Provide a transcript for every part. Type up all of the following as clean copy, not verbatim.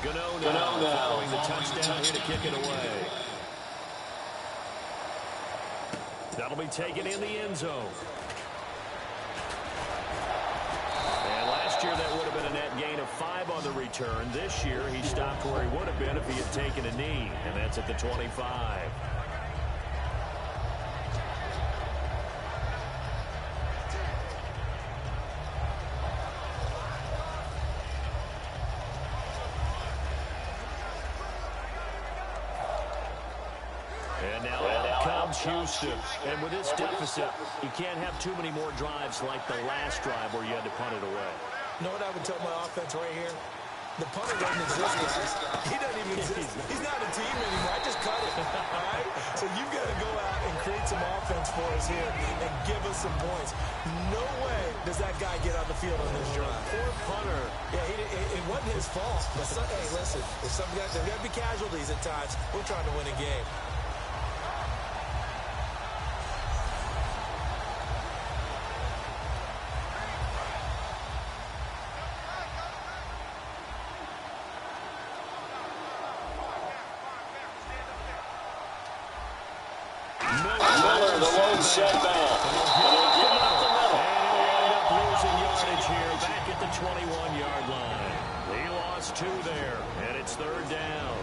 Gano now following the touchdown here to kick it away. That'll be taken in the end zone. And last year that would have been a net gain of 5 on the return. This year he stopped where he would have been if he had taken a knee, and that's at the 25. And now out comes Houston. And with this deficit, you can't have too many more drives like the last drive where you had to punt it away. You know what I would tell my offense right here? The punter doesn't exist, guys. He doesn't even exist. He's not a team anymore. I just cut it, all right? So you've got to go out and create some offense for us here and give us some points. No way does that guy get on the field on this drive. Poor punter. Yeah, it wasn't his fault. But hey, listen, there's got to be casualties at times. We're trying to win a game. Miller, the lone setback. And he'll get up the middle. And he'll end up losing yardage here back at the 21-yard line. He lost 2 there, and it's 3rd down.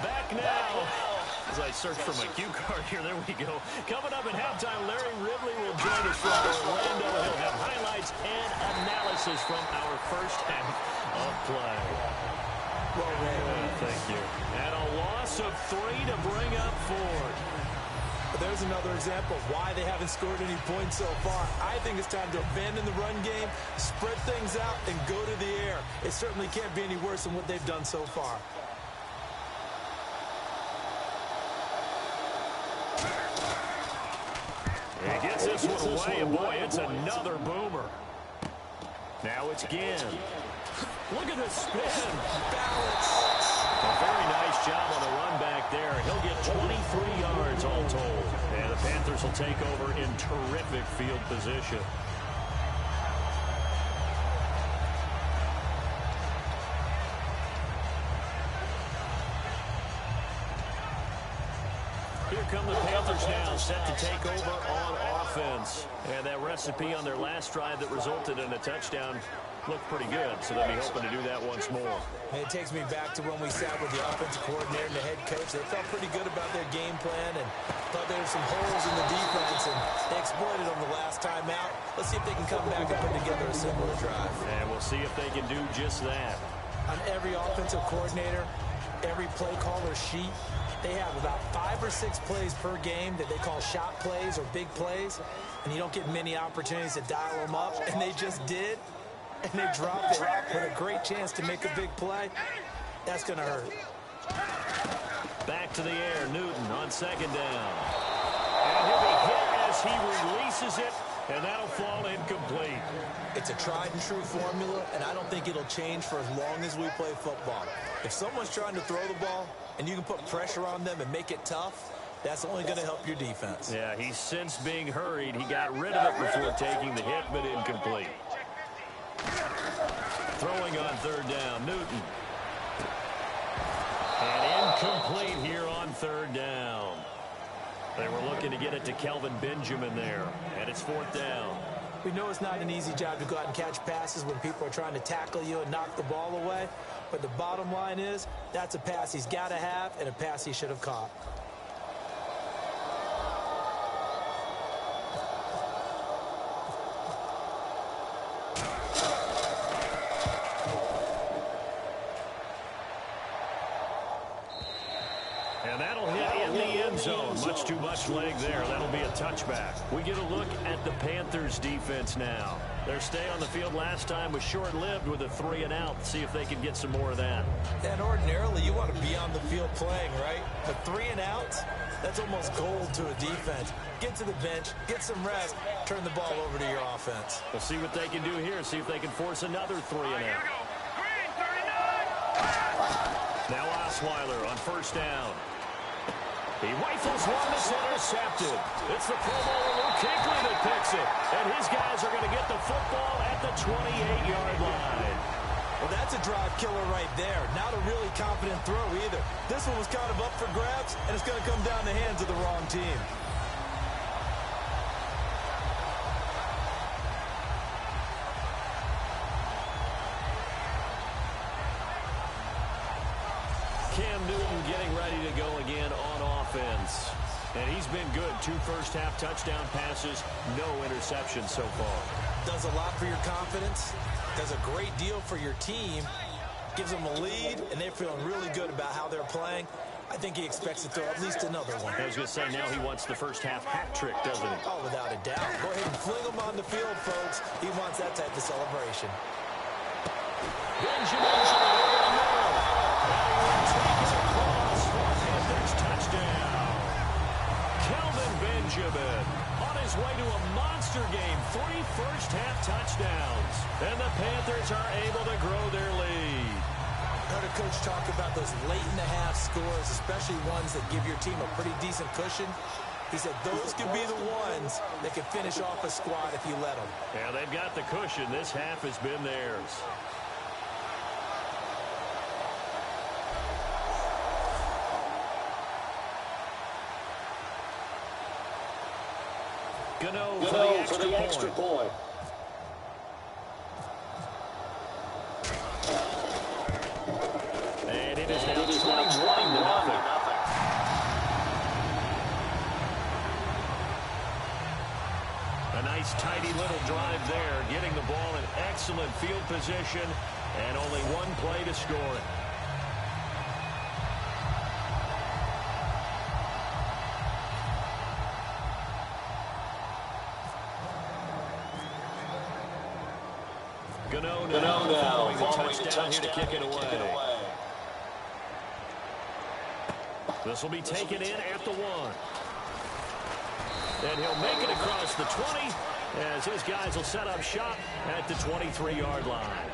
Back now. As I search for my cue card here, there we go. Coming up at halftime, Larry Ridley will join us from Orlando. He'll have highlights and analysis from our first half of play. Well, Thank you. And a loss of 3 to bring up 4. There's another example of why they haven't scored any points so far. I think it's time to abandon the run game, spread things out, and go to the air. It certainly can't be any worse than what they've done so far. He gets this one away, and boy, it's another boomer. Now it's Ginn. Look at the spin. Balance. A very nice job on the run back there. He'll get 23 yards all told. And the Panthers will take over in terrific field position. Here come the Panthers now, set to take over on offense. And that recipe on their last drive that resulted in a touchdown looked pretty good, so they'll be hoping to do that once more. And it takes me back to when we sat with the offensive coordinator and the head coach. They felt pretty good about their game plan and thought there were some holes in the defense, and they exploited them the last time out. Let's see if they can come back and put together a similar drive. And we'll see if they can do just that. On every offensive coordinator, every play caller sheet, they have about 5 or 6 plays per game that they call shot plays or big plays, and you don't get many opportunities to dial them up, and they just did, and they dropped it with a great chance to make a big play. That's going to hurt. Back to the air, Newton on 2nd down. And he'll be hit as he releases it, and that'll fall incomplete. It's a tried-and-true formula, and I don't think it'll change for as long as we play football. If someone's trying to throw the ball and you can put pressure on them and make it tough, that's only going to help your defense. Yeah, he's since being hurried. He got rid of it before taking the hit, but incomplete. Throwing on 3rd down, Newton. And incomplete here on 3rd down. They were looking to get it to Kelvin Benjamin there, and it's 4th down. We know it's not an easy job to go out and catch passes when people are trying to tackle you and knock the ball away, but the bottom line is that's a pass he's got to have and a pass he should have caught. And that'll hit in the end zone. Much too much leg there. That'll be a touchback. We get a look at the Panthers defense now. Their stay on the field last time was short-lived with a 3-and-out. See if they can get some more of that. And ordinarily, you want to be on the field playing, right? But 3-and-outs, that's almost gold to a defense. Get to the bench, get some rest, turn the ball over to your offense. We'll see what they can do here. See if they can force another 3-and-out. Now Osweiler on 1st down. He rifles one that's intercepted. It's the Pro Bowler Luke Kuechly that picks it. And his guys are going to get the football at the 28-yard line. Well, that's a drive killer right there. Not a really confident throw either. This one was kind of up for grabs, and it's going to come down the hands of the wrong team. Cam Newton getting ready to go again on offense. And he's been good. 2 first-half touchdown passes, no interceptions so far. Does a lot for your confidence. Does a great deal for your team. Gives them a lead, and they're feeling really good about how they're playing. I think he expects to throw at least another one. I was going to say, now he wants the first-half hat trick, doesn't he? Oh, without a doubt. Go ahead and fling him on the field, folks. He wants that type of celebration. Benjamin's in the middle. And he will take it across for a Panthers touchdown. Kelvin Benjamin on his way to a monster game. 3 first-half touchdowns. And the Panthers are able to grow their lead. I heard a coach talk about those late-in-the-half scores, especially ones that give your team a pretty decent cushion. He said those could be the ones that can finish off a squad if you let them. Yeah, they've got the cushion. This half has been theirs. Gano for the extra point. And it is now 21-0. A nice tidy little drive there, getting the ball in excellent field position, and only 1 play to score it. Gano now following the touchdown here to kick it away. This will be taken in at the 1. And he'll make it across the 20 as his guys will set up shop at the 23-yard line.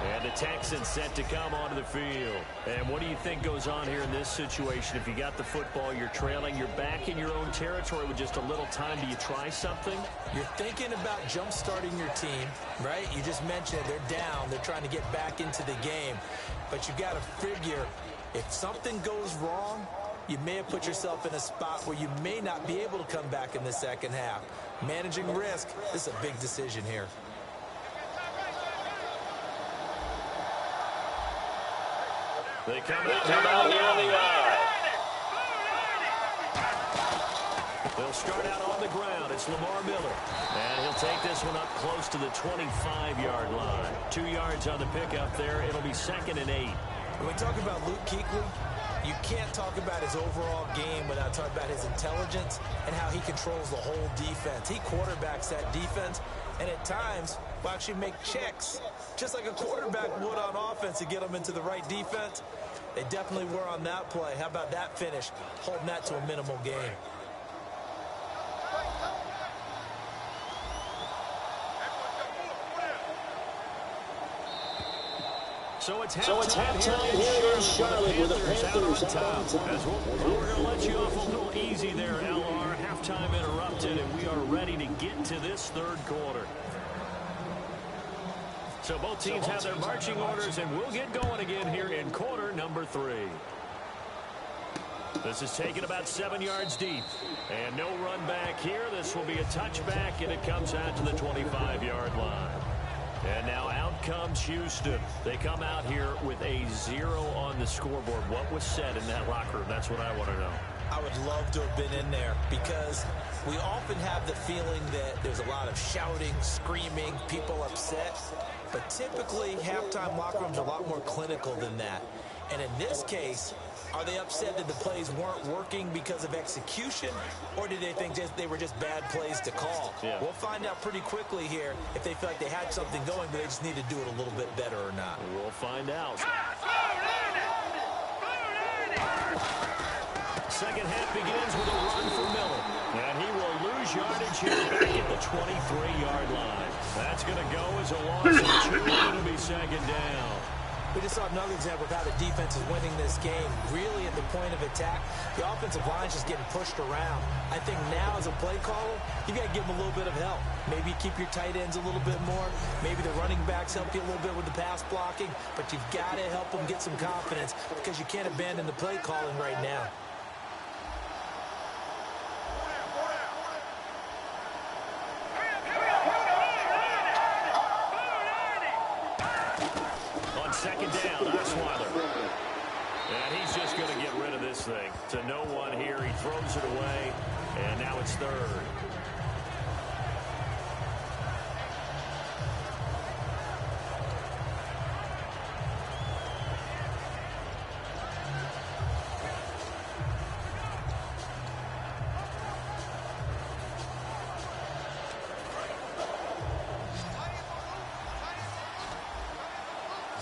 And the Texans set to come onto the field. And what do you think goes on here in this situation? If you got the football, you're trailing, you're back in your own territory with just a little time. Do you try something? You're thinking about jump-starting your team, right? You just mentioned they're down. They're trying to get back into the game. But you got to figure if something goes wrong, you may have put yourself in a spot where you may not be able to come back in the second half. Managing risk, this is a big decision here. They come out here on the eye. They'll start out on the ground. It's Lamar Miller. And he'll take this one up close to the 25-yard line. 2 yards on the pickup there. It'll be 2nd and 8. When we talk about Luke Kuechly, you can't talk about his overall game without talking about his intelligence and how he controls the whole defense. He quarterbacks that defense, and at times will actually make checks, just like a quarterback would on offense to get them into the right defense. They definitely were on that play. How about that finish, holding that to a minimal gain? So it's halftime here in Charlotte with the Panthers out on top. As we're going to let you off a little easy there, LR. Halftime interrupted, and we are ready to get to this 3rd quarter. So both teams have their marching orders, and we'll get going again here in quarter number 3. This is taken about 7 yards deep. And no run back here. This will be a touchback, and it comes out to the 25-yard line. And now out comes Houston. They come out here with a 0 on the scoreboard. What was said in that locker room? That's what I want to know. I would love to have been in there because we often have the feeling that there's a lot of shouting, screaming, people upset. But typically, halftime locker rooms are a lot more clinical than that. And in this case, are they upset that the plays weren't working because of execution, or did they think they were just bad plays to call? Yeah. We'll find out pretty quickly here if they feel like they had something going, but they just need to do it a little bit better or not. We'll find out. Second half begins with a run for Miller. And he will lose yardage here back at the 23-yard line. That's going to go as a loss of 2, and it'll be 2nd down. We just saw another example of how the defense is winning this game. Really at the point of attack, the offensive line is just getting pushed around. I think now as a play caller, you got to give them a little bit of help. Maybe keep your tight ends a little bit more. Maybe the running backs help you a little bit with the pass blocking. But you've got to help them get some confidence because you can't abandon the play calling right now. Second down, Osweiler. And he's just going to get rid of this thing. To no one here. He throws it away. And now it's third.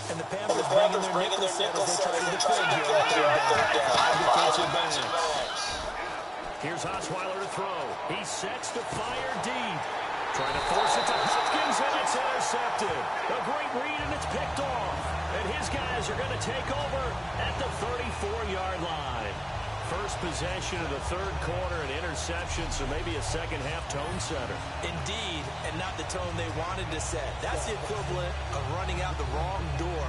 And the Panthers bringing their nickel set as they try to defend here. Defensive backs. Here's Osweiler to throw. He sets to fire deep. Trying to force it to Hopkins, and it's intercepted. A great read, and it's picked off. And his guys are going to take over at the 34-yard line. First possession of the third quarter, an interception, so maybe a second-half tone setter. Indeed, and not the tone they wanted to set. That's the equivalent of running out the wrong door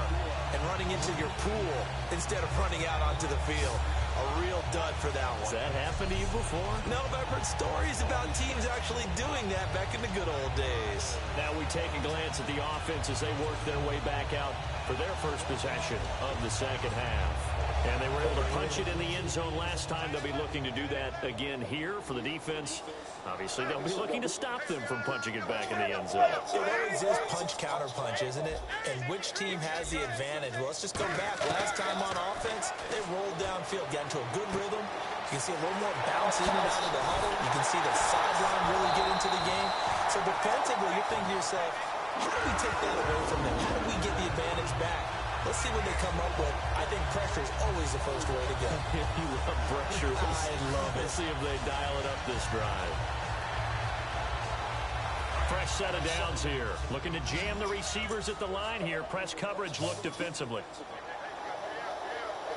and running into your pool instead of running out onto the field. A real dud for that one. Has that happened to you before? No, but I've heard stories about teams actually doing that back in the good old days. Now we take a glance at the offense as they work their way back out for their first possession of the second half. And they were able to punch it in the end zone last time. They'll be looking to do that again here for the defense. Obviously, they'll be looking to stop them from punching it back in the end zone. It always is punch-counter-punch, isn't it? And which team has the advantage? Well, let's just go back. Last time on offense, they rolled downfield, got into a good rhythm. You can see a little more bounce in and out of the huddle. You can see the sideline really get into the game. So defensively, you're thinking to yourself, how do we take that away from them? How do we get the advantage back? Let's see what they come up with. I think pressure is always the first way to go. You love pressure. I love it. Let's see if they dial it up this drive. Fresh set of downs here. Looking to jam the receivers at the line here. Press coverage look defensively.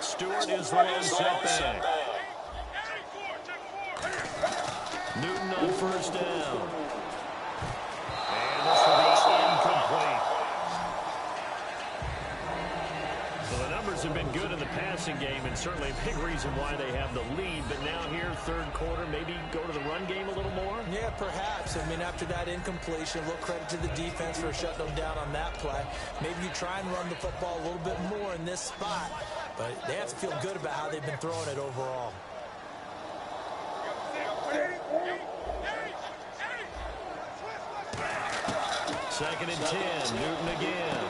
Stewart is the lone setback. Newton on first down. And this will be incomplete. So the numbers have been good in the passing game, and certainly a big reason why they have the lead. But now here, third quarter, maybe go to the run game a little more? Yeah, perhaps. I mean, after that incompletion, a little credit to the defense for shutting them down on that play. Maybe you try and run the football a little bit more in this spot. But they have to feel good about how they've been throwing it overall. Second and 10, Newton again.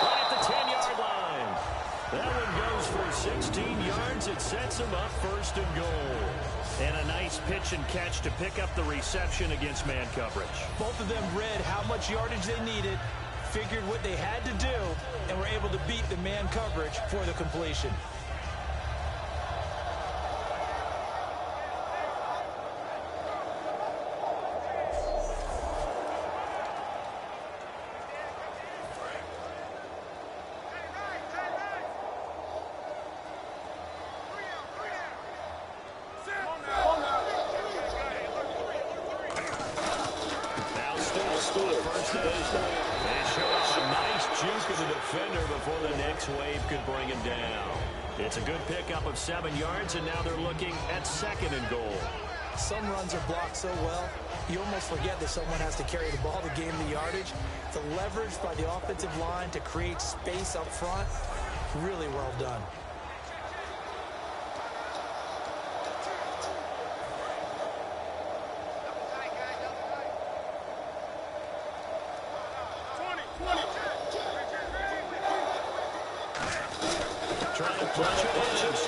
Right at the 10-yard line. That one goes for 16 yards. It sets him up first and goal. And a nice pitch and catch to pick up the reception against man coverage. Both of them read how much yardage they needed, figured what they had to do, and were able to beat the man coverage for the completion. It's a good pickup of 7 yards, and now they're looking at second and goal. Some runs are blocked so well, you almost forget that someone has to carry the ball to gain the yardage. The leverage by the offensive line to create space up front, really well done.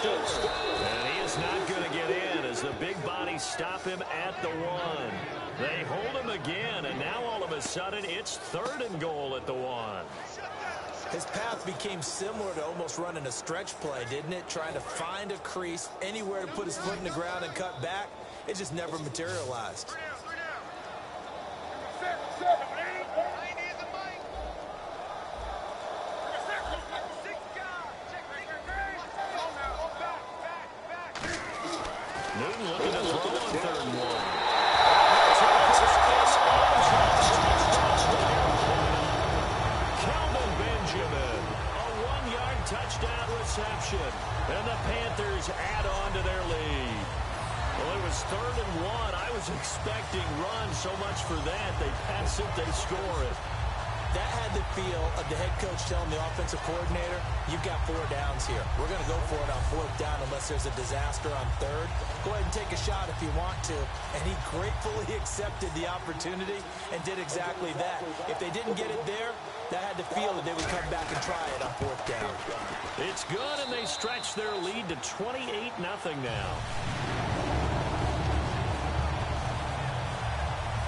And he is not going to get in as the big bodies stop him at the 1. They hold him again, and now all of a sudden it's third and goal at the 1. His path became similar to almost running a stretch play, didn't it? Trying to find a crease, anywhere to put his foot in the ground and cut back. It just never materialized. Newton looking to throw on 3rd and 1. Kelvin Benjamin, a 1-yard touchdown reception. And the Panthers add on to their lead. Well, it was 3rd and 1. I was expecting run so much for that. They pass it, they score it. That had the feel of the head coach telling the offensive coordinator, you've got 4 downs here. We're going to go for it on 4th down unless there's a disaster on 3rd. Go ahead and take a shot if you want to. And he gratefully accepted the opportunity and did exactly that. If they didn't get it there, that had the feel that they would come back and try it on 4th down. It's good, and they stretch their lead to 28-0 now.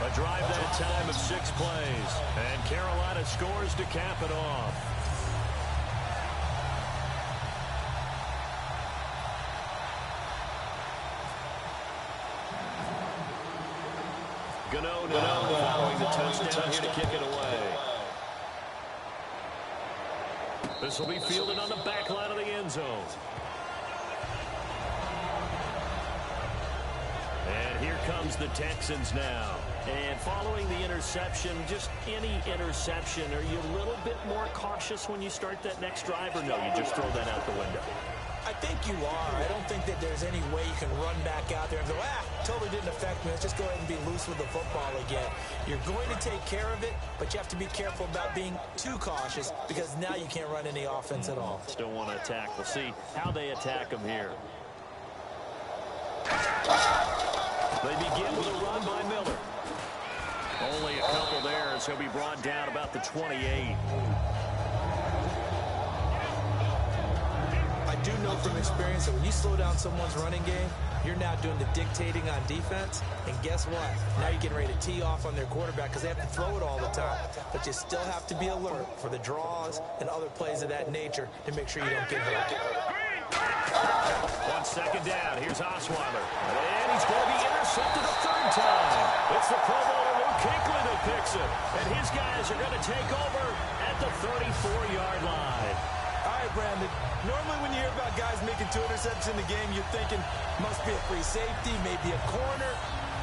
A drive that time of 6 plays. And Carolina scores to cap it off. Gano following the touchdown here to kick it away. This will be fielded on the back line of the end zone. And here comes the Texans now. And following the interception, just any interception, are you a little bit more cautious when you start that next drive, or no, you just throw that out the window? I think you are. I don't think that there's any way you can run back out there and go, totally didn't affect me. Let's just go ahead and be loose with the football again. You're going to take care of it, but you have to be careful about being too cautious because now you can't run any offense at all. Still want to attack. We'll see how they attack them here. They begin with a run by Miller. Only a couple there as he'll be brought down about the 28. I do know from experience that when you slow down someone's running game, you're now doing the dictating on defense. And guess what? Now you're getting ready to tee off on their quarterback because they have to throw it all the time. But you still have to be alert for the draws and other plays of that nature to make sure you don't get hurt. 1 second down. Here's Osweiler. And he's going to be intercepted a 3rd time. It's the Pro Bowler Luke Kuechly that picks it. And his guys are going to take over at the 34-yard line. All right, Brandon. Normally when you hear about guys making 2 interceptions in the game, you're thinking must be a free safety, maybe a corner.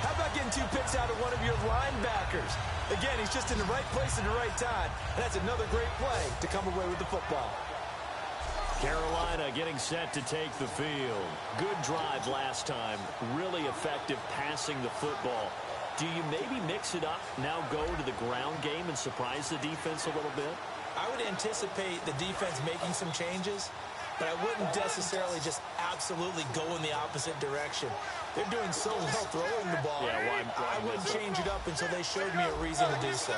How about getting 2 picks out of one of your linebackers? Again, he's just in the right place at the right time. And that's another great play to come away with the football. Carolina getting set to take the field. Good drive last time. Really effective passing the football. Do you maybe mix it up, now go to the ground game and surprise the defense a little bit? I would anticipate the defense making some changes, but I wouldn't necessarily just absolutely go in the opposite direction. They're doing so well throwing the ball. Yeah, I wouldn't change it up until they showed me a reason to do so.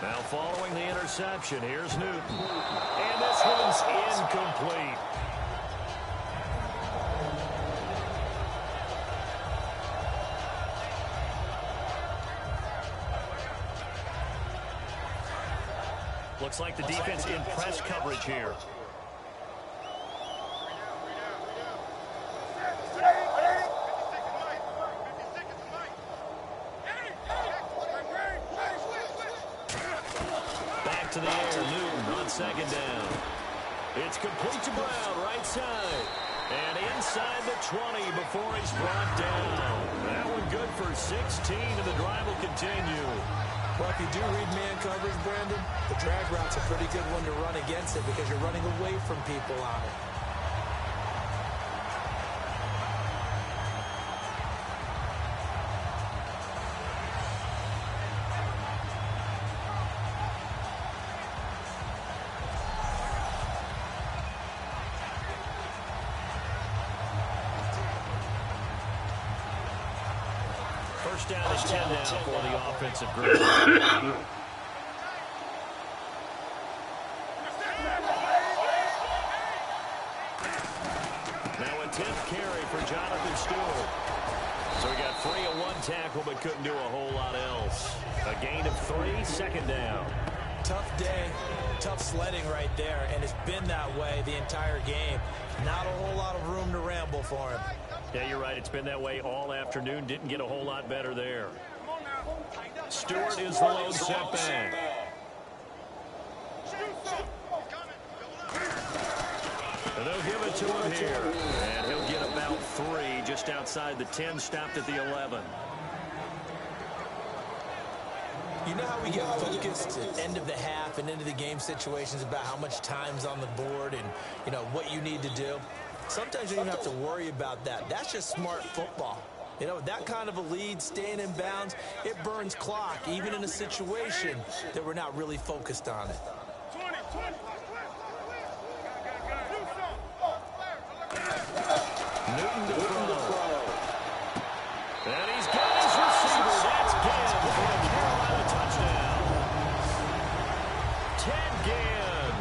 Now following the interception, here's Newton. And this one's incomplete. Looks like the defense in press coverage here. Back to the air, Newton on 2nd down. It's complete to Brown, right side. And inside the 20 before he's brought down. That one good for 16, and the drive will continue. Well, if you do read man coverage, Brandon, the drag route's a pretty good one to run against it because you're running away from people on it. First down is 10 now for the offensive group. Now a 10th carry for Jonathan Stewart. So he got free of 1 tackle but couldn't do a whole lot else. A gain of 3, 2nd down. Tough day, tough sledding right there, and it's been that way the entire game. Not a whole lot of room to ramble for him. Yeah, you're right. It's been that way all afternoon. Didn't get a whole lot better there. Stewart is the lone setback. And they'll give it to him here. And he'll get about 3 just outside the 10, stopped at the 11. You know how we get focused at end of the half and into the game situations about how much time's on the board and, you know, what you need to do? Sometimes you don't even have to worry about that. That's just smart football. You know, that kind of a lead, staying in bounds, it burns clock, even in a situation that we're not really focused on it. Newton to throw. And he's got his receiver. That's Ginn for a Carolina touchdown. Ted Ginn,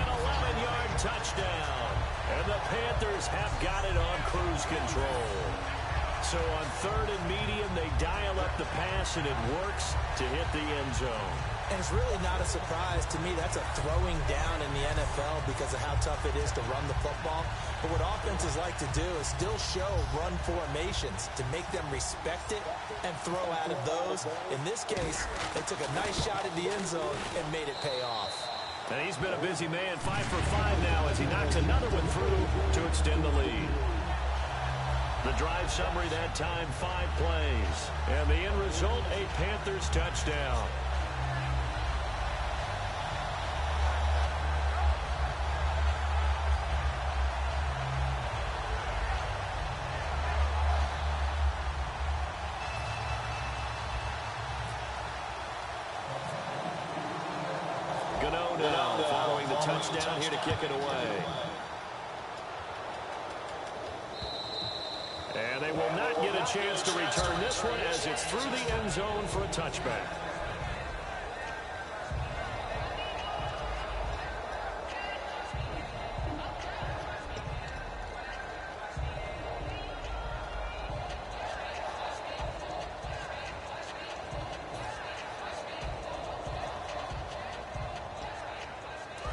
an 11-yard touchdown. And the Panthers have got it on cruise control. So on 3rd and medium, they dial up the pass, and it works to hit the end zone. And it's really not a surprise to me. That's a throwing down in the NFL because of how tough it is to run the football. But what offenses like to do is still show run formations to make them respect it and throw out of those. In this case, they took a nice shot at the end zone and made it pay off. And he's been a busy man, 5 for 5 now as he knocks another one through to extend the lead. The drive summary that time, 5 plays. And the end result, a Panthers touchdown. Gano now following the touchdown here to kick it away. And they will not get a chance to return this one as it's through the end zone for a touchback.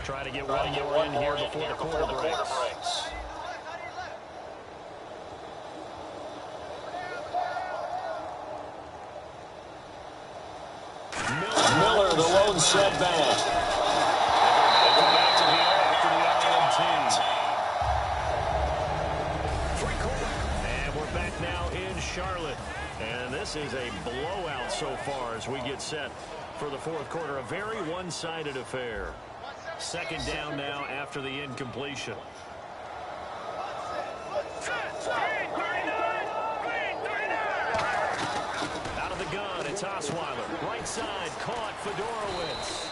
Try to get one more in here before the quarter breaks. Miller, the lone setback. Back to here after the INT. And we're back now in Charlotte. And this is a blowout so far as we get set for the 4th quarter. A very one-sided affair. 2nd down now after the incompletion. Out of the gun, it's Osweiler. Right side, caught Fedorowicz.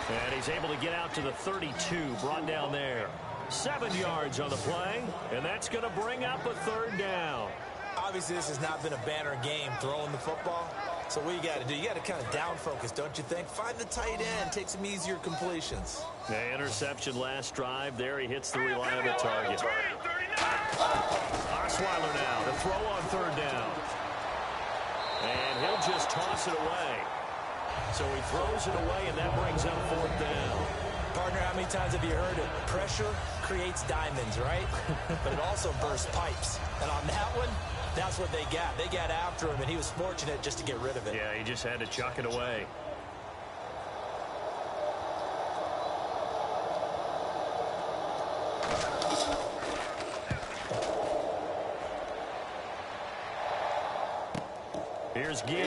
And he's able to get out to the 32, brought down there. 7 yards on the play, and that's going to bring up a 3rd down. Obviously, this has not been a banner game throwing the football. So what you got to do, you got to kind of down focus, don't you think? Find the tight end, take some easier completions. The interception last drive. There he hits the reliable target. Osweiler now, the throw on 3rd down. And he'll just toss it away. So he throws it away, and that brings up 4th down. Partner, how many times have you heard it? Pressure creates diamonds, right? But it also bursts pipes. And on that one, that's what they got. They got after him, and he was fortunate just to get rid of it. Yeah, he just had to chuck it away. Here's Ginn.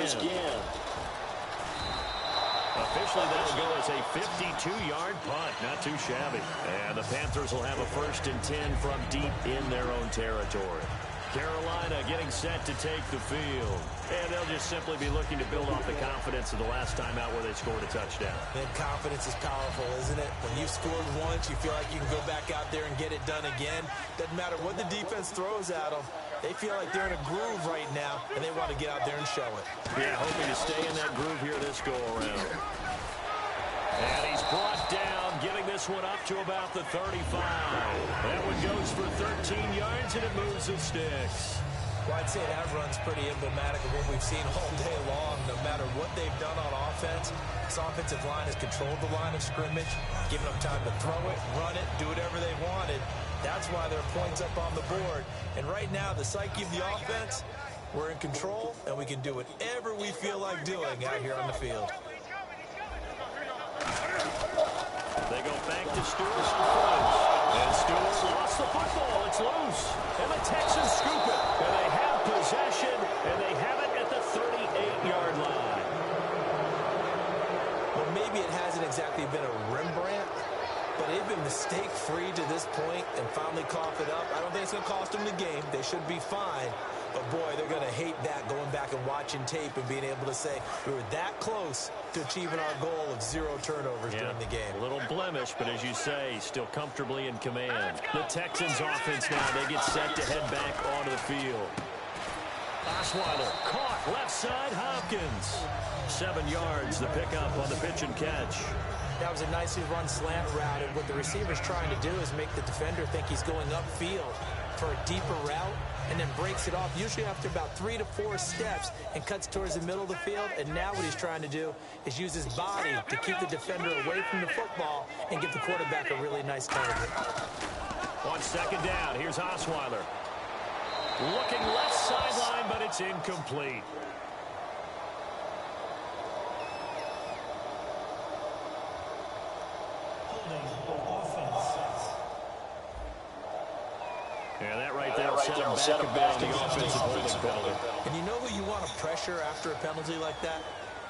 Officially, that'll go as a 52-yard punt. Not too shabby. And the Panthers will have a 1st and 10 from deep in their own territory. Carolina getting set to take the field. And they'll just simply be looking to build off the confidence of the last time out where they scored a touchdown. And confidence is powerful, isn't it? When you've scored once, you feel like you can go back out there and get it done again. Doesn't matter what the defense throws at them. They feel like they're in a groove right now, and they want to get out there and show it. Yeah, hoping to stay in that groove here this go-around. And he's brought down, getting this one up to about the 35. That one goes for 13 yards, and it moves the sticks. Well, I'd say that run's pretty emblematic of what we've seen all day long. No matter what they've done on offense, this offensive line has controlled the line of scrimmage, given them time to throw it, run it, do whatever they wanted. That's why there are points up on the board. And right now, the psyche of the offense, we're in control, and we can do whatever we feel like doing out here on the field. They go back to Stewart. And Stewart lost the football. It's loose. And the Texans scoop it. And they have possession, and they have it at the 38-yard line. Well, maybe it hasn't exactly been a Rembrandt, but they've been mistake-free to this point and finally cough it up. I don't think it's going to cost them the game. They should be fine. But, boy, they're going to hate that, going back and watching tape and being able to say we were that close to achieving our goal of 0 turnovers during the game. A little blemish, but as you say, still comfortably in command. The Texans offense now, they get set to head back onto the field. Osweiler caught left side, Hopkins. 7 yards, the pickup on the pitch and catch. That was a nicely run slant route, and what the receiver's trying to do is make the defender think he's going upfield for a deeper route, and then breaks it off, usually after about 3 to 4 steps, and cuts towards the middle of the field. And now what he's trying to do is use his body to keep the defender away from the football and give the quarterback a really nice target. On second down, here's Osweiler. Looking left sideline, but it's incomplete. Yeah, that right there will set him back a bit on the offensive holding penalty. And you know who you want to pressure after a penalty like that?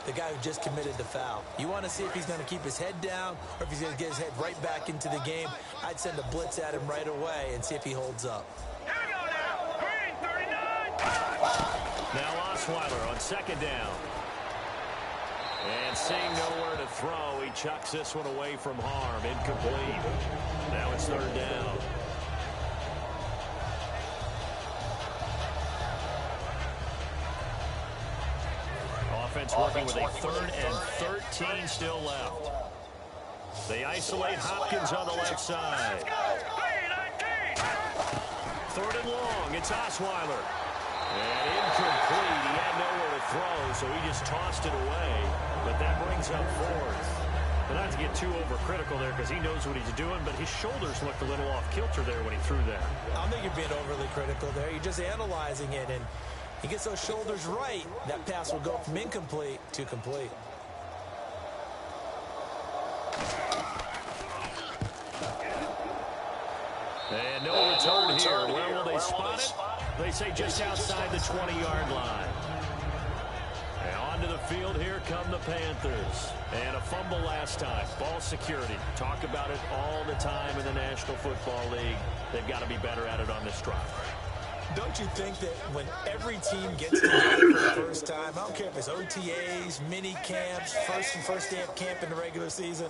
The guy who just committed the foul. You want to see if he's going to keep his head down or if he's going to get his head right back into the game. I'd send a blitz at him right away and see if he holds up. Now Osweiler on second down. And seeing nowhere to throw, he chucks this one away from harm. Incomplete. Now it's third down. Offense working with a 3rd and 13 still left. They isolate Hopkins on the left side. 3rd and long. It's Osweiler. And incomplete. He had nowhere to throw, so he just tossed it away. But that brings up 4th. But not to get too overcritical there because he knows what he's doing, but his shoulders looked a little off kilter there when he threw that. I don't think you're being overly critical there. You're just analyzing it, and he gets those shoulders right. That pass will go from incomplete to complete. And no return here. Where will they spot it? They say just outside the 20-yard line. And onto the field, here come the Panthers. And a fumble last time. Ball security. Talk about it all the time in the National Football League. They've got to be better at it on this drive. Don't you think that when every team gets together for the first time, I don't care if it's OTAs, mini camps, first day of camp in the regular season,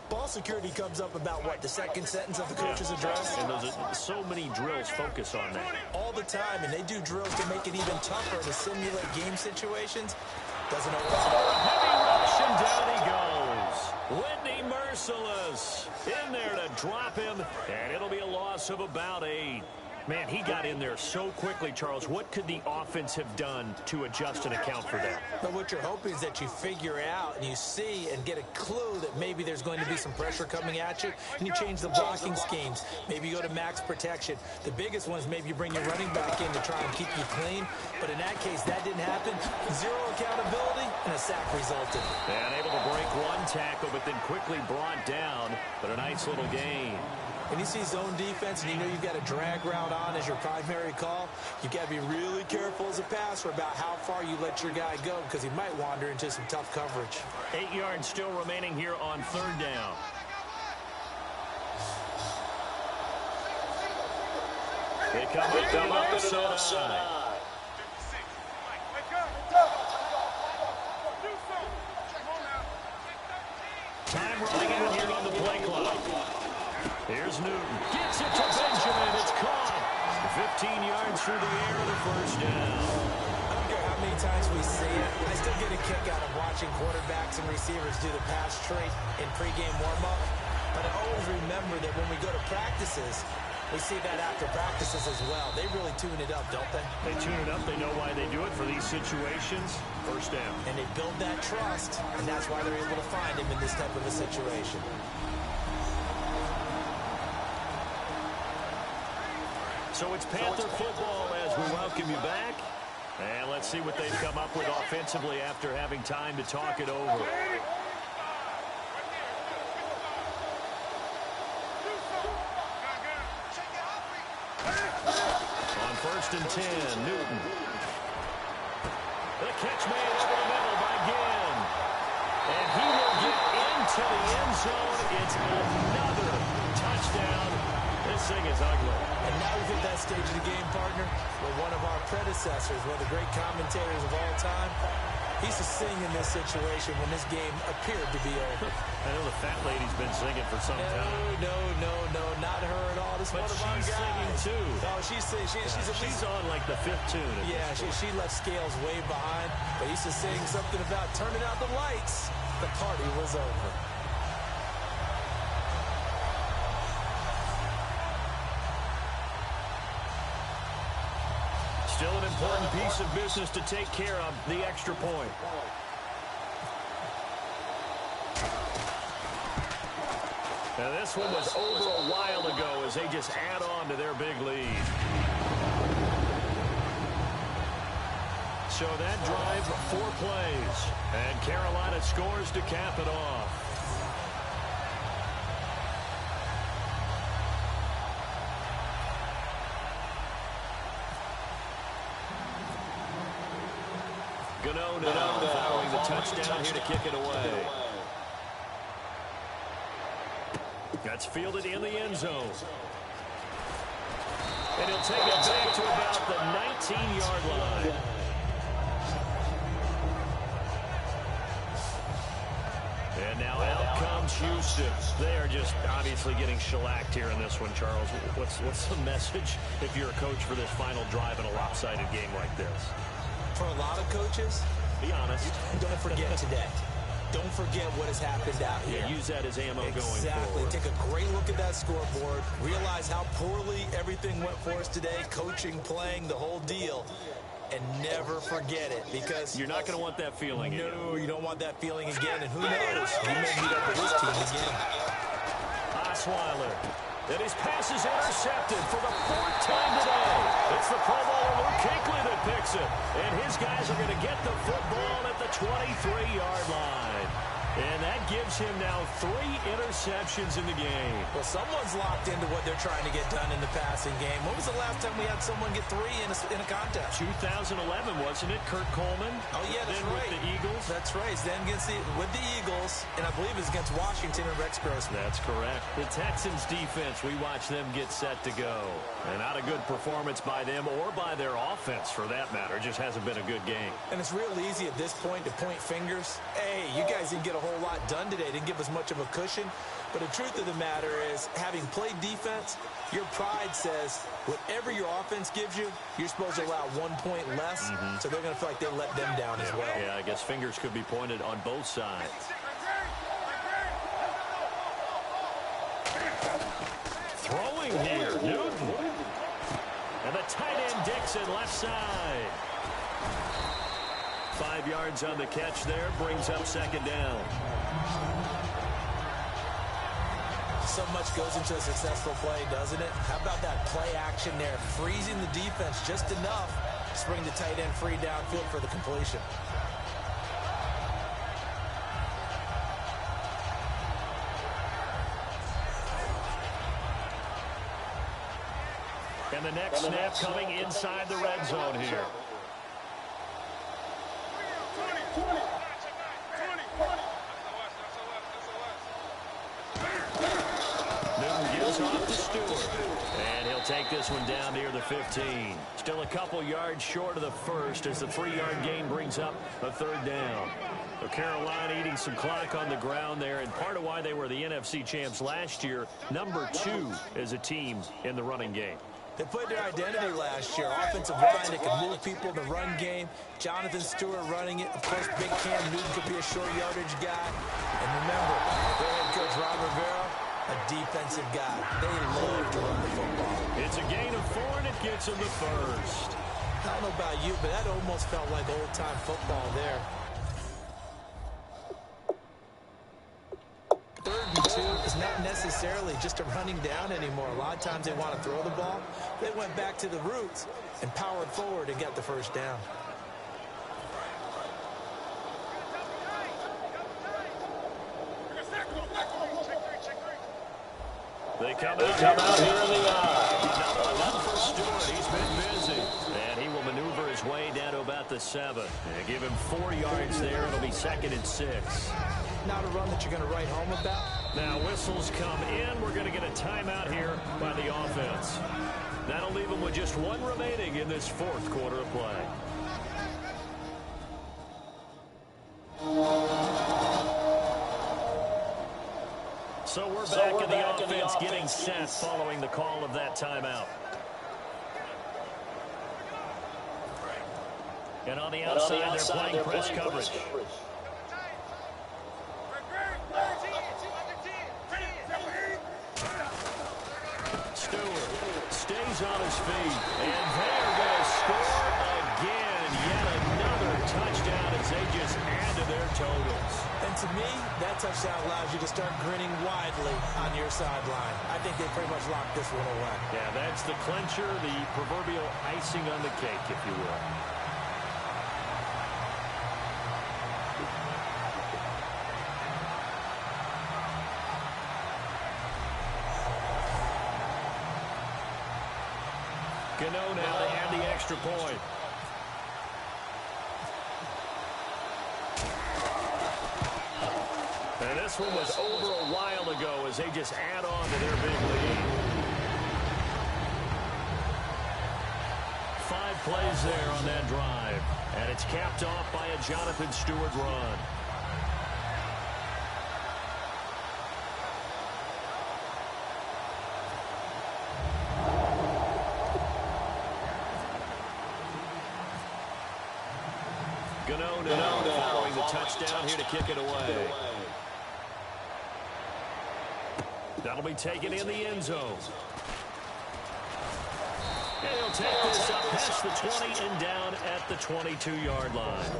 ball security comes up about, what, the second sentence of the coach's address? And so many drills focus on that. All the time, and they do drills to make it even tougher to simulate game situations. Doesn't always work. Heavy rush, and down he goes. Whitney Merciless in there to drop him, and it'll be a loss of about 8. Man, he got in there so quickly, Charles. What could the offense have done to adjust and account for that? But what you're hoping is that you figure out and you see and get a clue that maybe there's going to be some pressure coming at you, and you change the blocking schemes. Maybe you go to max protection. The biggest one is maybe you bring your running back in to try and keep you clean. But in that case, that didn't happen. 0 accountability, and a sack resulted. And able to break one tackle, but then quickly brought down. But a nice little gain. When you see zone defense and you know you've got a drag route on as your primary call, you've got to be really careful as a passer about how far you let your guy go because he might wander into some tough coverage. 8 yards still remaining here on 3rd down. They come up to the left side. Time running out here on the play clock. Here's Newton. Gets it to Benjamin. It's caught. 15 yards through the air to the first down. I don't care how many times we see it. I still get a kick out of watching quarterbacks and receivers do the pass trait in pregame warm-up. But I always remember that when we go to practices, we see that after practices as well. They really tune it up, don't they? They tune it up. They know why they do it for these situations. First down. And they build that trust, and that's why they're able to find him in this type of a situation. So it's Panther football as we welcome you back. And let's see what they've come up with offensively after having time to talk it over. first and 10. Newton. The catch made over the middle by Ginn. And he will get into the end zone. It's another touchdown. This thing is ugly. And now we've hit that stage of the game, partner, where one of our predecessors, one of the great commentators of all time, he used to sing in this situation when this game appeared to be over. I know the fat lady's been singing for some time. No, not her at all. This but one of our guys. She's singing too. No, she's on like the fifth tune. Yeah, she left Scales way behind, but he used to sing something about turning out the lights. The party was over. Still an important piece of business to take care of, the extra point. Now this one was over a while ago as they just add on to their big lead. So that drive, 4 plays. And Carolina scores to cap it off. Gano now following the touchdown here to kick it away. That's fielded in the end zone. And he'll take it back to about the 19-yard line. And now out comes Houston. They are just obviously getting shellacked here in this one, Charles. What's the message if you're a coach for this final drive in a lopsided game like this? For a lot of coaches, be honest. Don't forget today. Don't forget what has happened out here. Yeah, use that as ammo going forward. Exactly. Take a great look at that scoreboard. Realize how poorly everything went for us today. Coaching, playing, the whole deal. And never forget it, because you're not going to want that feeling again. No, you don't want that feeling again. And who knows? You may meet up with this team again. Osweiler. And his pass is intercepted for the 4th time today. It's the Pro Bowler Luke Kuechly that picks it. And his guys are going to get the football at the 23-yard line. And that gives him now 3 interceptions in the game. Well, someone's locked into what they're trying to get done in the passing game. When was the last time we had someone get 3 in a contest? 2011, wasn't it? Kurt Coleman. Oh, yeah, that's then right. With the Eagles. That's right. Then with the Eagles, and I believe it's against Washington and Rex Grossman. That's correct. The Texans defense, we watch them get set to go. And not a good performance by them or by their offense, for that matter. It just hasn't been a good game. And it's real easy at this point to point fingers. Hey, you guys didn't get a whole lot done today. Didn't give us much of a cushion. But the truth of the matter is, having played defense, your pride says whatever your offense gives you, you're supposed to allow 1 point less. So they're going to feel like they let them down as well. Yeah, I guess fingers could be pointed on both sides. Throwing here, Newton. And the tight end Dixon left side. 5 yards on the catch there, brings up 2nd down. So much goes into a successful play, doesn't it? How about that play action there, freezing the defense just enough to bring the tight end free downfield for the completion. And the next snap coming inside the red zone here. Newton gives off to Stewart. And he'll take this one down near the 15. Still a couple yards short of the first as the 3-yard gain brings up a 3rd down. So Carolina eating some clock on the ground there, and part of why they were the NFC champs last year, number 2 as a team in the running game. They put their identity last year. Offensive line that can move people in the run game. Jonathan Stewart running it. Of course, Big Cam Newton could be a short yardage guy. And remember, their head coach Ron Rivera, a defensive guy. They love to run the football. It's a gain of 4, and it gets them the first. I don't know about you, but that almost felt like old-time football there. 3rd and 2 is not necessarily just a running down anymore. A lot of times they want to throw the ball. They went back to the roots and powered forward and got the first down. They come out here in the eye. Another one for Stewart. He's been busy. 7. And give him 4 yards there. It'll be 2nd and 6. Not a run that you're going to write home about. Now whistles come in. We're going to get a timeout here by the offense. That'll leave them with just 1 remaining in this 4th quarter of play. So we're back in the offense getting set following the call of that timeout. And on the outside, they're playing press coverage. Stewart stays on his feet, and they're going to score again. Yet another touchdown as they just add to their totals. And to me, that touchdown allows you to start grinning widely on your sideline. I think they pretty much locked this one away. Yeah, that's the clincher, the proverbial icing on the cake, if you will. Gano now to add the extra point. And this one was over a while ago as they just add on to their big lead. 5 plays there on that drive. And it's capped off by a Jonathan Stewart run. Gano now following the touchdown here to kick it away. That'll be taken in the end zone. And he'll take this up past the 20 and down at the 22-yard line.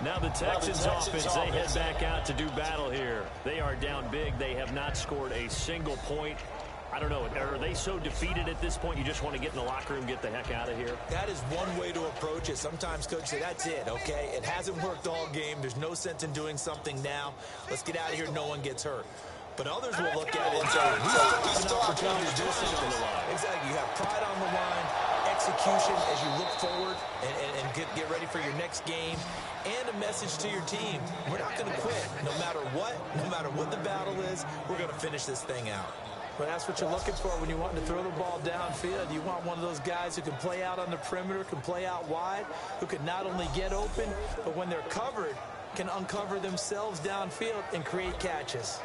Now the Texans offense, they head back out to do battle here. They are down big. They have not scored a single point. I don't know, are they so defeated at this point you just want to get in the locker room, get the heck out of here? That is one way to approach it. Sometimes coaches say, that's it, okay? It hasn't worked all game. There's no sense in doing something now. Let's get out of here. No one gets hurt. But others will look at it and say, we still have an opportunity to do something. Exactly. You have pride on the line, execution as you look forward and get ready for your next game, and a message to your team. We're not going to quit. No matter what the battle is, we're going to finish this thing out. But that's what you're looking for when you want to throw the ball downfield. You want one of those guys who can play out on the perimeter, can play out wide, who can not only get open, but when they're covered, can uncover themselves downfield and create catches.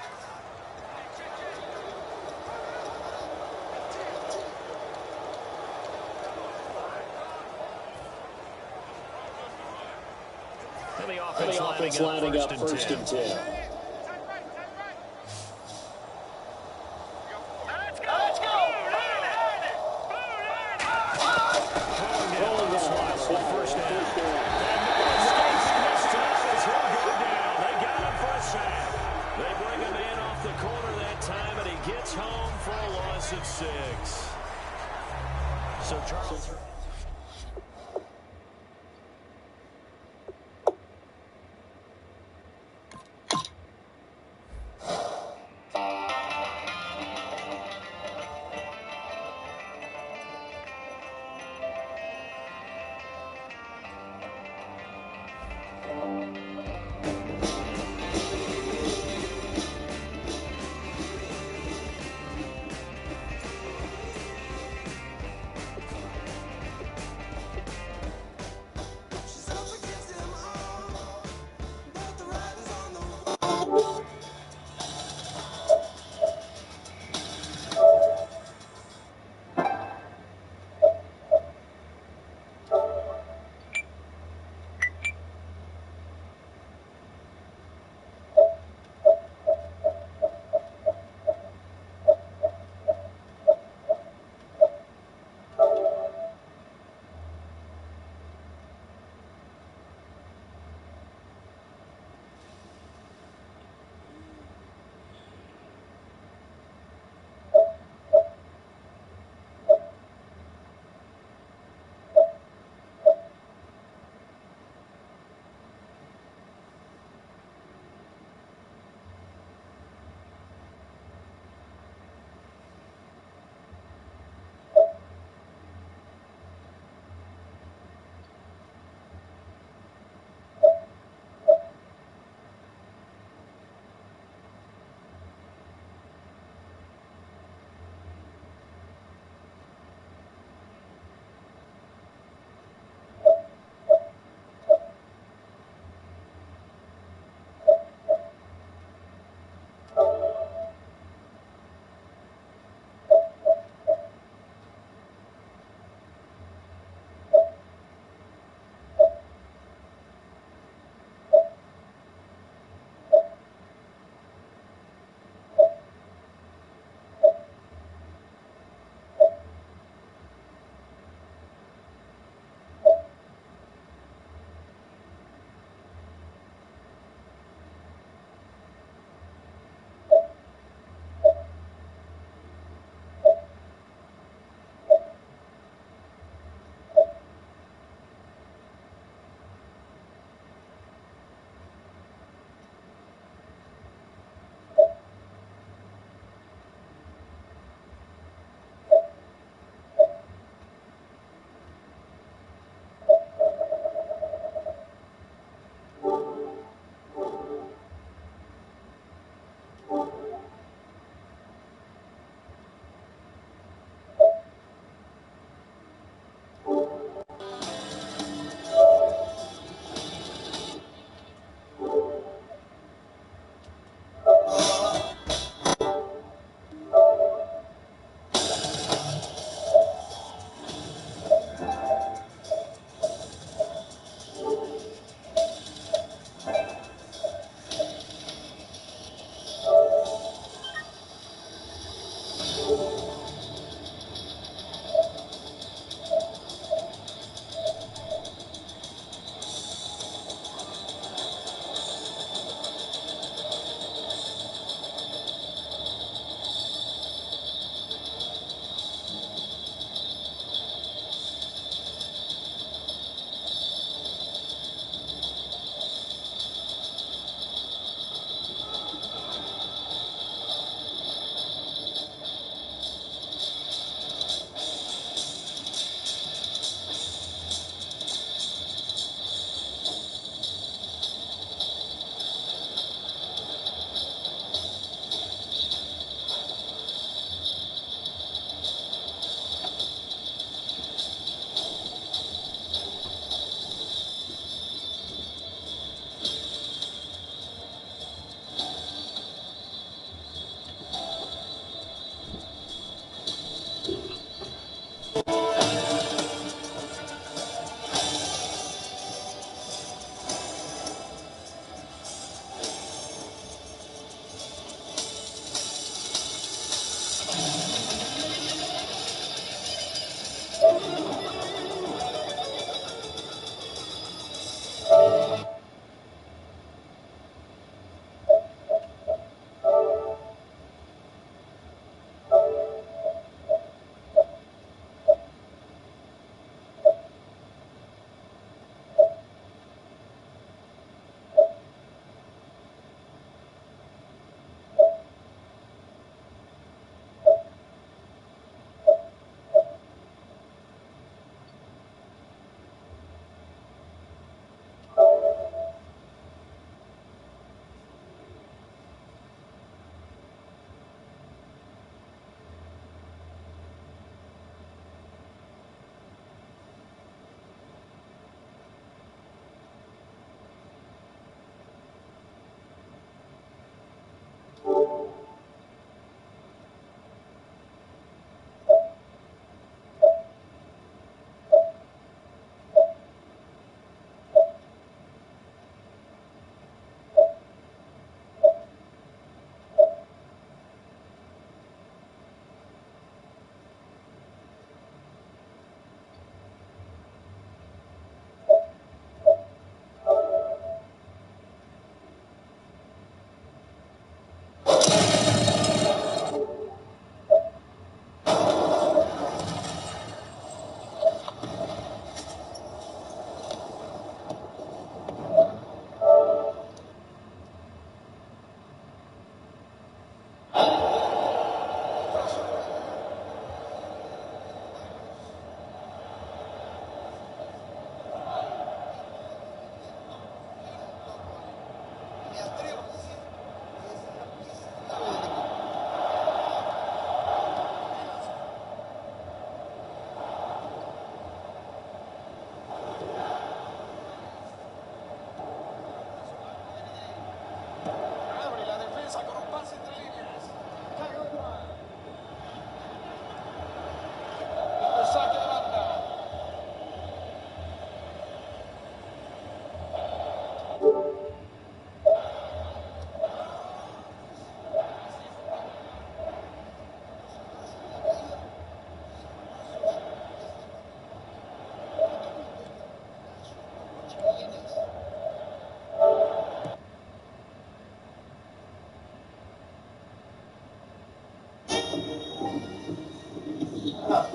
And the offense lining up first and 10. Of 6. So Charles.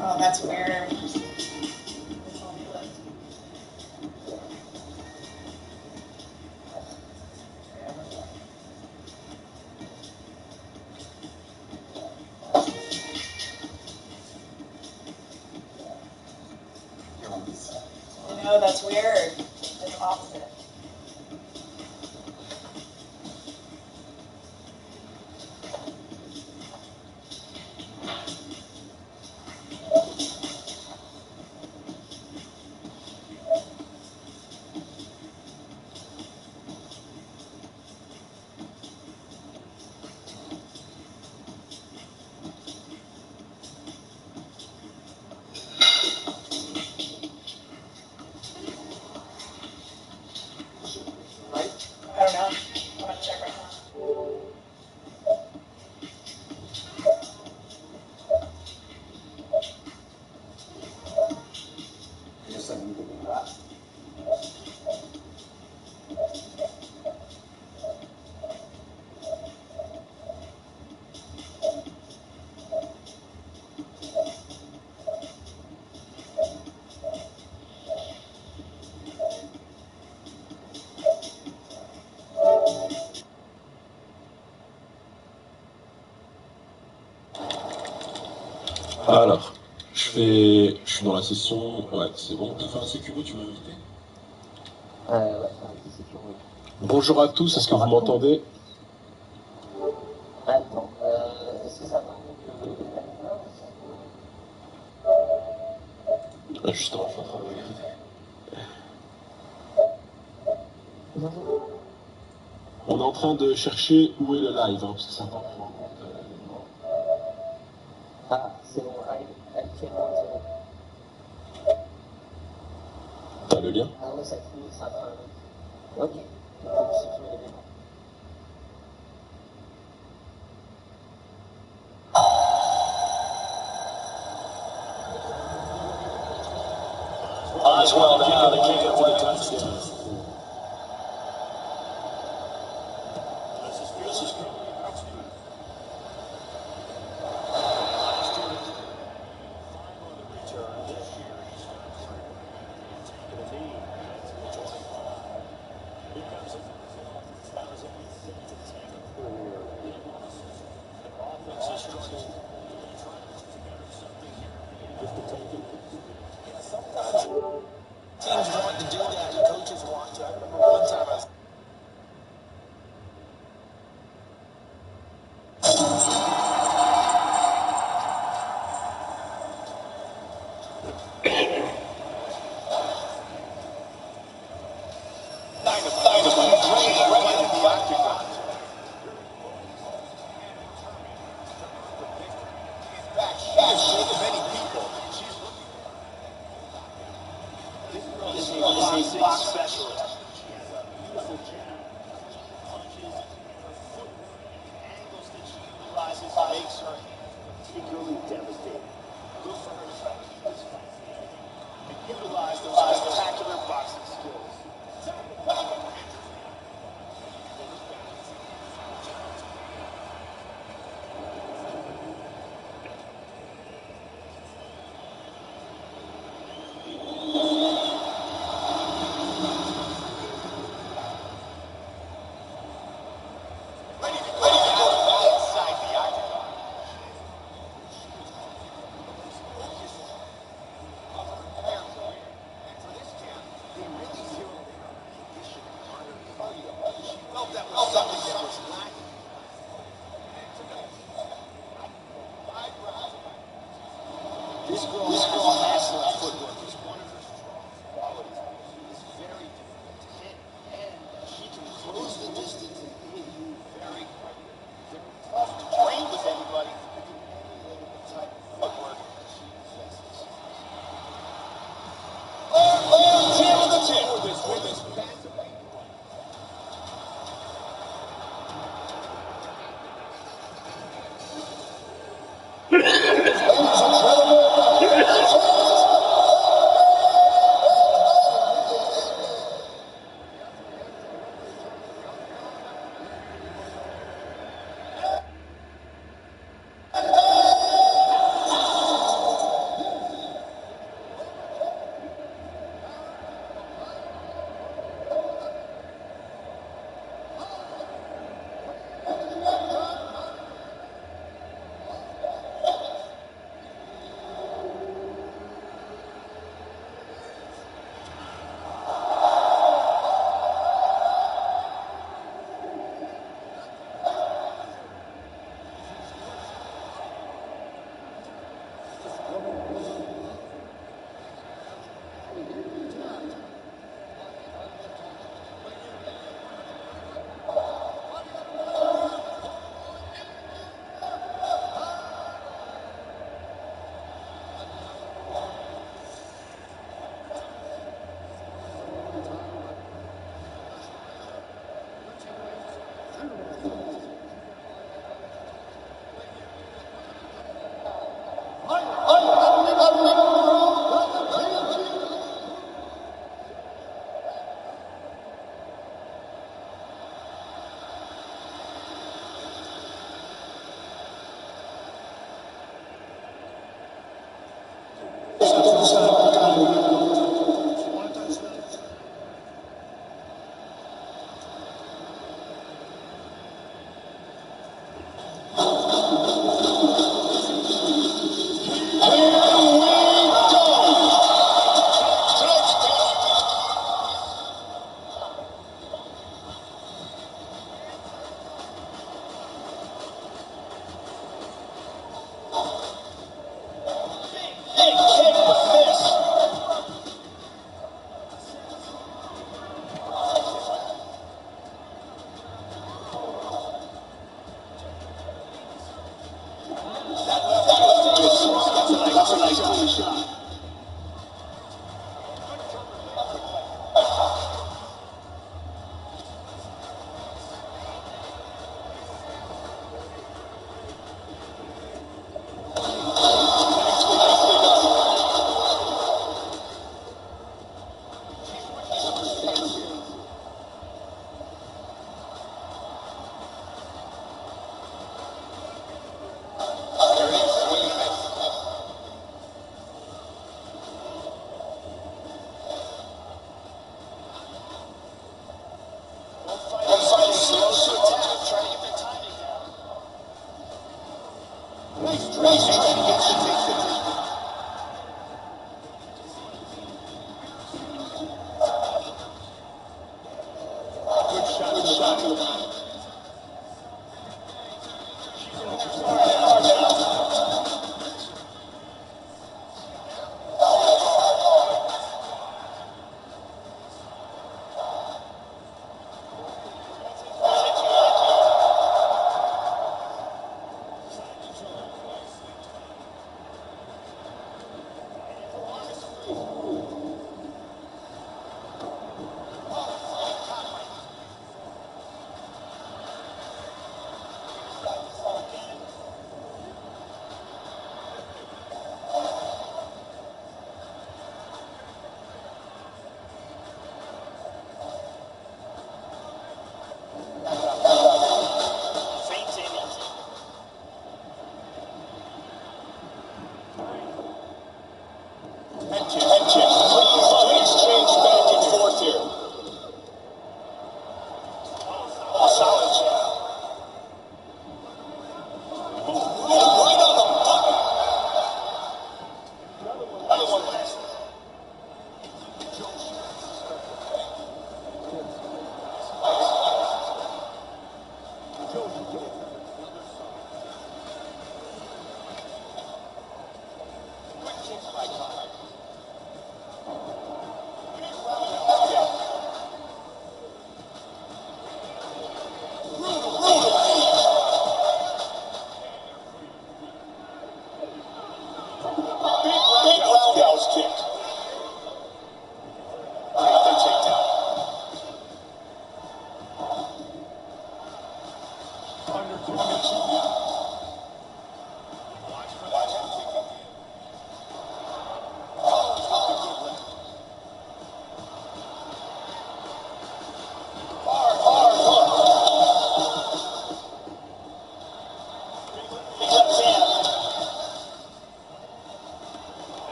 Oh, that's weird. No, that's weird. It's opposite. I don't know. I'm gonna check right now. Alors, je suis dans la session. Ouais, c'est bon. T'as fait un sécubo, tu m'as invité. Ouais, c'est sûr, oui. Bonjour à tous, est-ce que vous m'entendez? Attends, est-ce que ça va? Justement, je suis en train de regarder. On est en train de chercher où est le live, hein, parce que c'est important. Ah, c'est bon, actuellement, c'est bon. T'as le lien? Ah ouais, ça finit, ça va. Ok, il faut supprimer les démons. Eyes well now, the kick up for the touchdown. Teams want to do that, and coaches want to. I remember one time I was This girl has excellent footwork. It's one of her qualities. It's very difficult to hit, and she can close the distance and hit you very quickly. Very tough to train with anybody who can emulate the type of footwork she possesses. Team of the team. For this back-to-back.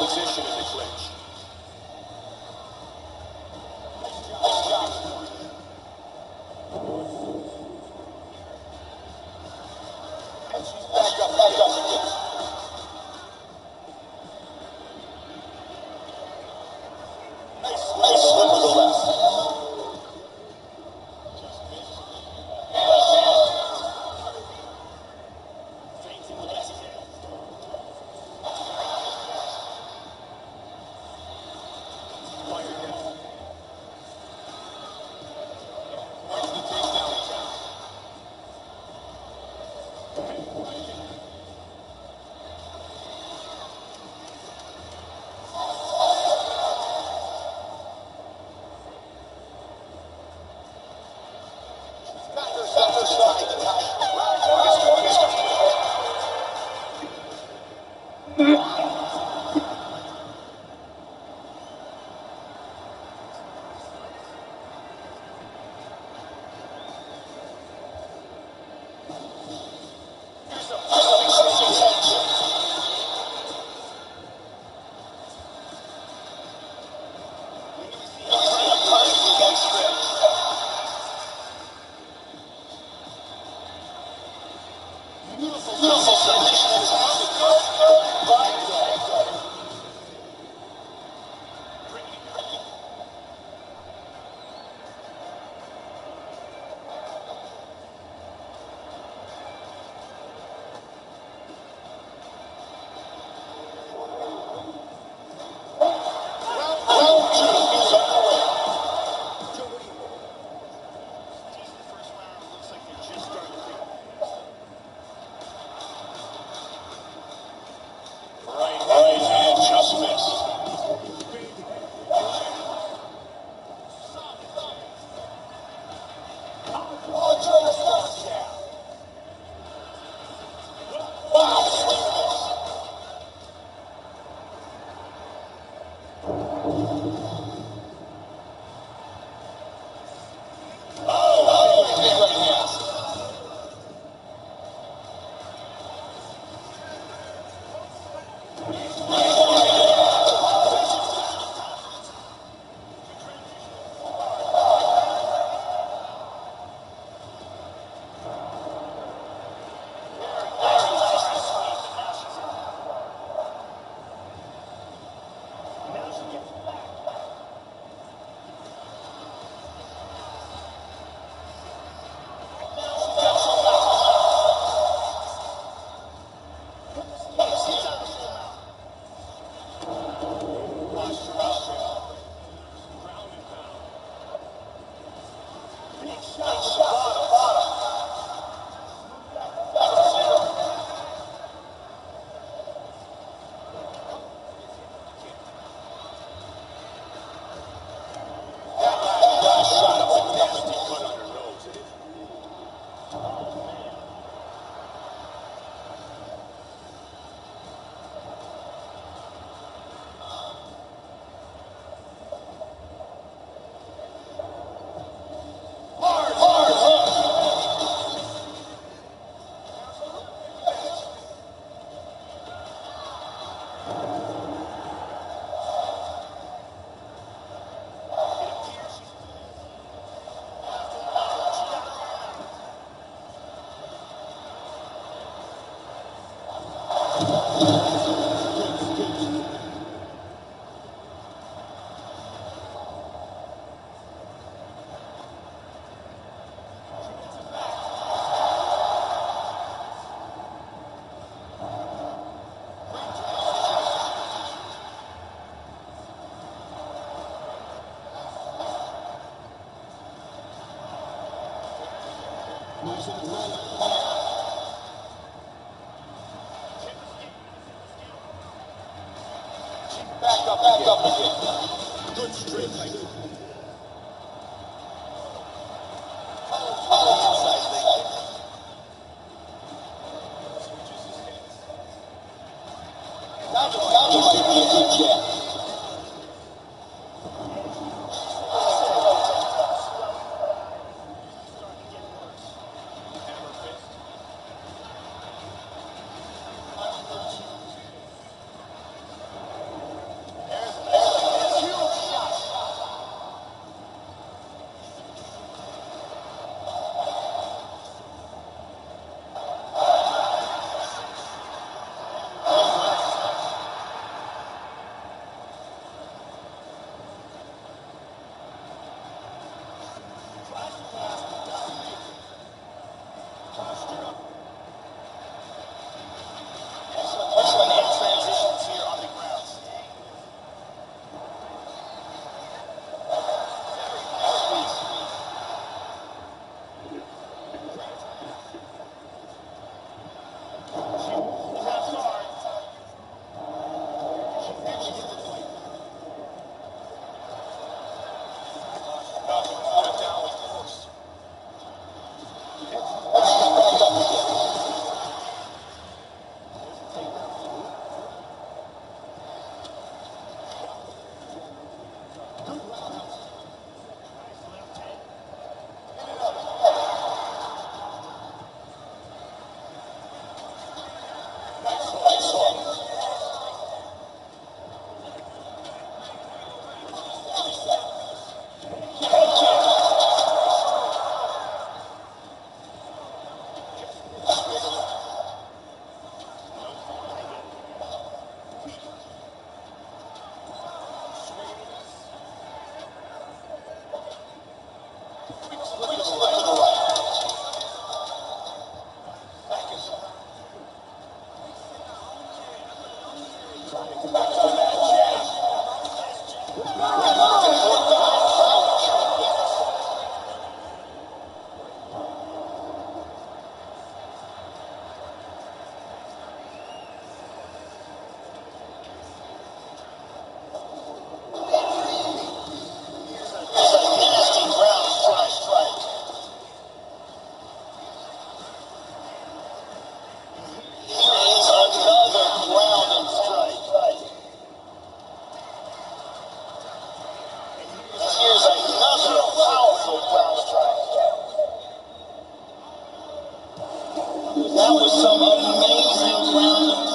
Position in the clinch. And she's back up again. Nice swing with the left. Back up again. Good straight leg. Excellent in transitions here on the ground. That was some amazing ground.